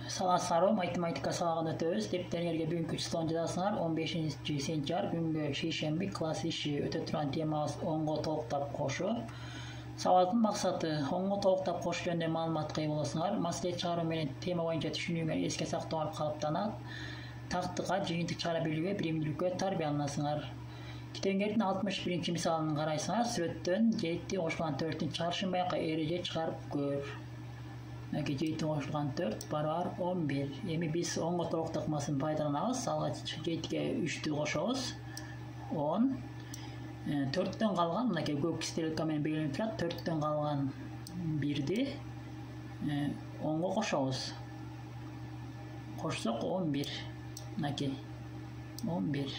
Саламатсыздарбы, математика сабагын өтөбүз. Дептериңерге бүгүнкү числону жазасыңар. 15 сентябрь күнгө шейшемби класс иши өтө турган темабыз онго толуктап кошуу. Сабактын максаты онго толуктап кошуу жөнүндө маалыматка ээ болосуңар. Маселе чыгаруу менен тема боюнча түшүнүүңөр эске сактоолор калыптанат. Тактыкка, жыйынтык чыгара билүүгө, биримдүүлүккө тарбияланасыңар. Китебиңердин 61 мисалын карайсыңар. Сүрөттөн 7 кошулган 4-түн чыгарышын байка эреже чыгарып көр. 7 кошулган 4 барабар 11. Эми биз онго толук тыкмасын пайдаланабыз. Алга 7ге 3-тү кошобуз. 10. 4-төн калган, мынакей көк стрелка менен белгиленип турат. 4-төн калган 1-ди 10го кошобуз. Кошсок 11. Мынакей 11.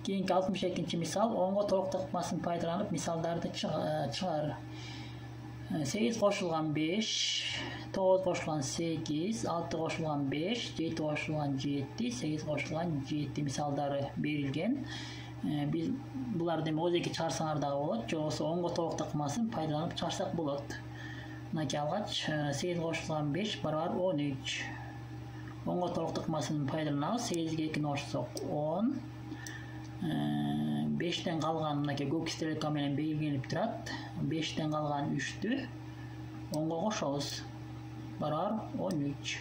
Кийинки 62 мисал онго толук тыкмасын пайдаланып мисалдарды чыгар. 8 кошулган 5, 9 кошулган 8, 6 кошулган 5, 7 кошулган 7, 8 кошулган 7 мисалдары берилген. Биз буларды эми өзеки чыгарсаңар дагы болот, же болбосо онго толук тыкмасын пайдаланып чыгарсак болот. Мынакей алгач 8 кошулган 5 барабар 13. Онго толук тыкмасын пайдаланабыз. 8ге 2-ни кошсок 10. 5-тен калган мынакей көк стрелка менен белгиленип турат. 5-тен калган 3-тү 10го кошобуз. Барабар 13.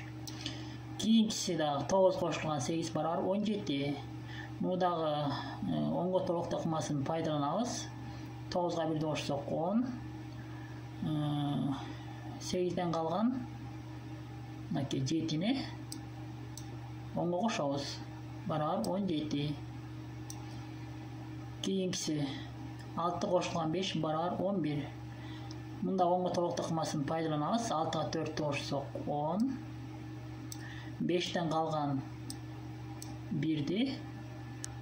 Кийинкиси дагы 9 кошулган 8 барабар 17. Муну дагы онго толук тыкмасын пайдаланабыз. 9га 1-ди кошсок 10. 8-ден калган мынакей 7-ни 10го кошобуз. Барабар 17. Кийинкиси 6 кошулган 5 барабар 11. Мында онго толук тыкмасын пайдаланабыз. 6га 4-тү кошсок 10. 5-тен калган 1-ди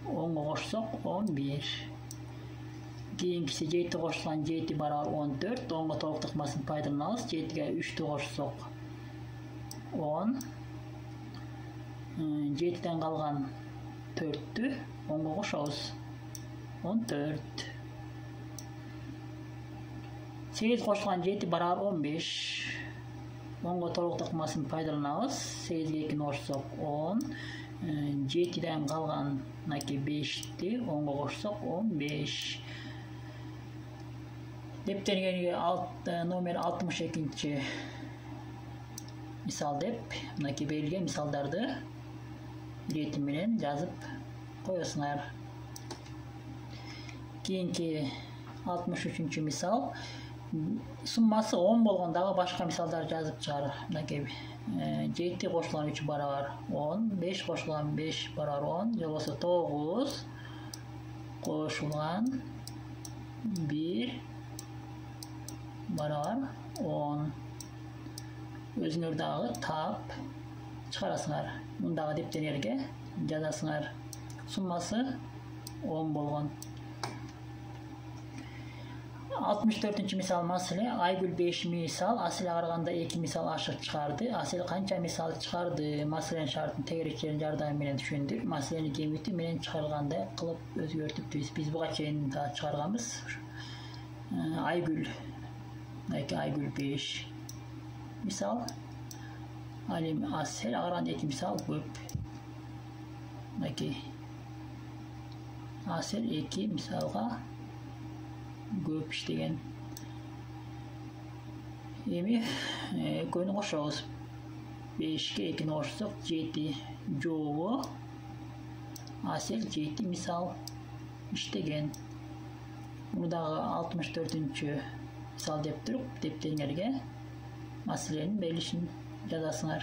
10го кошсок 11. Кийинкиси 7 кошулган 7 барабар 14. Онго толук тыкмасын пайдаланабыз. 7ге 3-тү кошсок 10. 7-ден калган 4-тү 10го кошобуз. 14. 8 кошулган 7 барабар 15. Онго толук тыкмасын пайдаланабыз. 8ге 2-ни кошсок 10. 7-ден калган мынакей 5-ти 10го кошсок 15. Дептериңерге номер 62 мисал деп мынакей берилген мисалдарды ретим менен жазып коесуңар. Кийинки 63 мисал суммасы 10 болгон дагы башка мисалдар жазып чыгар. Мынакей 7 кошулган 3 барабар 10, 5 кошулган 5 барабар 10, же болбосо 9 кошулган 1 барабар 10. Өзүңөр дагы таап чыгарасыңар. Мундагы дептериңерге жазасыңар. Суммасы 10 болгон. 64 мисал маселе. Айгүл 5 мисал, Аселге караганда 2 мисал ашык чыгарды. Асел канча мисал чыгарды? Маселенин шартын тегерекчилердин жардамы менен түшүндүк. Маселени кемити менен чыгаргандай кылып өзгөртүп биз буга чейин да чыгарганбыз. Айгүл 5 мисал. Ал эми Аселге караганда 2 мисал көп. Мынакей Асел 2 мисалга көп иштеген. Эми экөөнү кошобуз. 5ке 2-ни кошсок 7. Жообу Асел 7 мисал иштеген. Муну дагы 64 мисал деп туруп дептериңерге маселенин берилишин жазасыңар.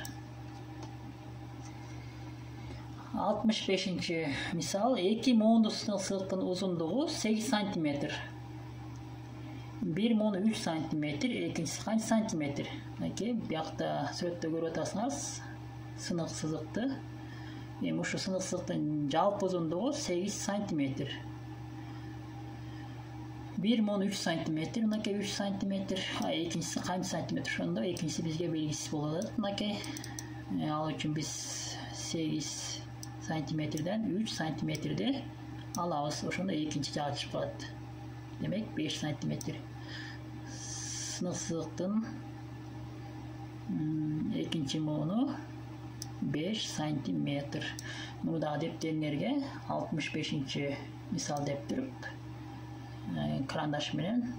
65 мисал. 2 муунду сызыктын узундугу 8 см. 1 муну 3 см, экинчиси канча сантиметр? Мынакей биякта сүрөттө көрүп атасыңар сынык сызыкты. Эми ушу сынык сызыктын жалпы узундугу 8 см. 1 муну 3 см, мынакей 3 см. Экинчиси канча сантиметр? Ошондо экинчиси бизге белгисиз болот. Мынакей ал үчүн биз 8 сантиметрден 3 сантиметрди алабыз. Ошондо экинчи жагы чыгып калат. Демек 5 сантиметр. Сынык сызыктын Ekinci muğunu 5 santimetr. Bunu da depterlerge 65. misal dep turup karandaş bilen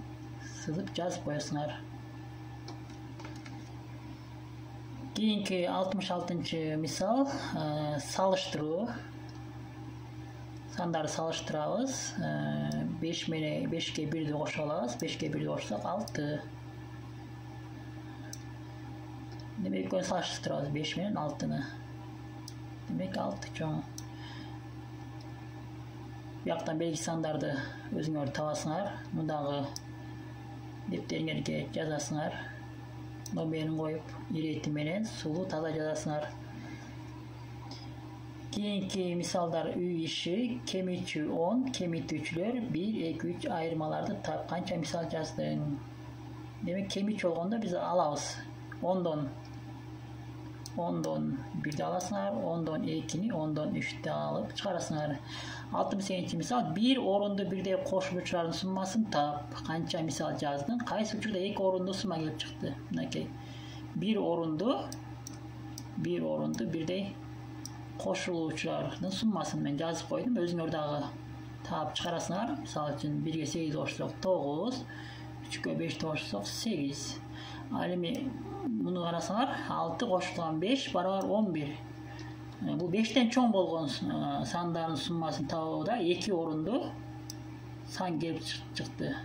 sızıp жазып koyasınlar. Keyinki 66. misal salıştırуу. Sandарды salıştırabız. 5 mene 5'ke 1'di koşa alabız. 5'ke 1'di koşsak 6. Demek ki salıştırabız 5 menen 6'nı. Demek 6 çoğun. Bu yaktan belki sandardı özüңөр tabasыңар. Mundagı depтериңерге жазасыңар. Номерин коюп, ирети менен сулуу таза жазасыңар. Keyinki misallar үй işi, kemitçi 10, kemitçiler 1, 2, 3 ayırmalarda kança misal yazdın. Demek kemitçi olganda biz alabız. 10'dan 1'de alasınlar, 10'dan 2'ni 10'dan 3'te alıp çıkarasınlar. 68. misal bir orunda birde koşuluşların sunmasını tap. Kança misal yazdın. Kaysı uçurda 2 orunda sunma gelip çıktı. Bir orundu birde koşuluşların sunmasını ben yazıp koydum. Özüңөр dagı tap çıkarasınlar. Misal için 1'ge 8 koşulsak 9, 3'ge 5 koşulsak 8. Alemi bunu arasalar 6 koşulan 5 barabar 11. Bu 5'ten çoğun bolgon sandarın sunmasını tabuda 2 orundu san gelip çıktı.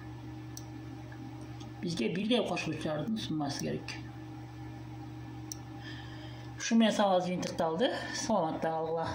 Bizge bir de koşuluşlarının sunması gerek. Şu mesaj intikdaldı. Salamatla Allah.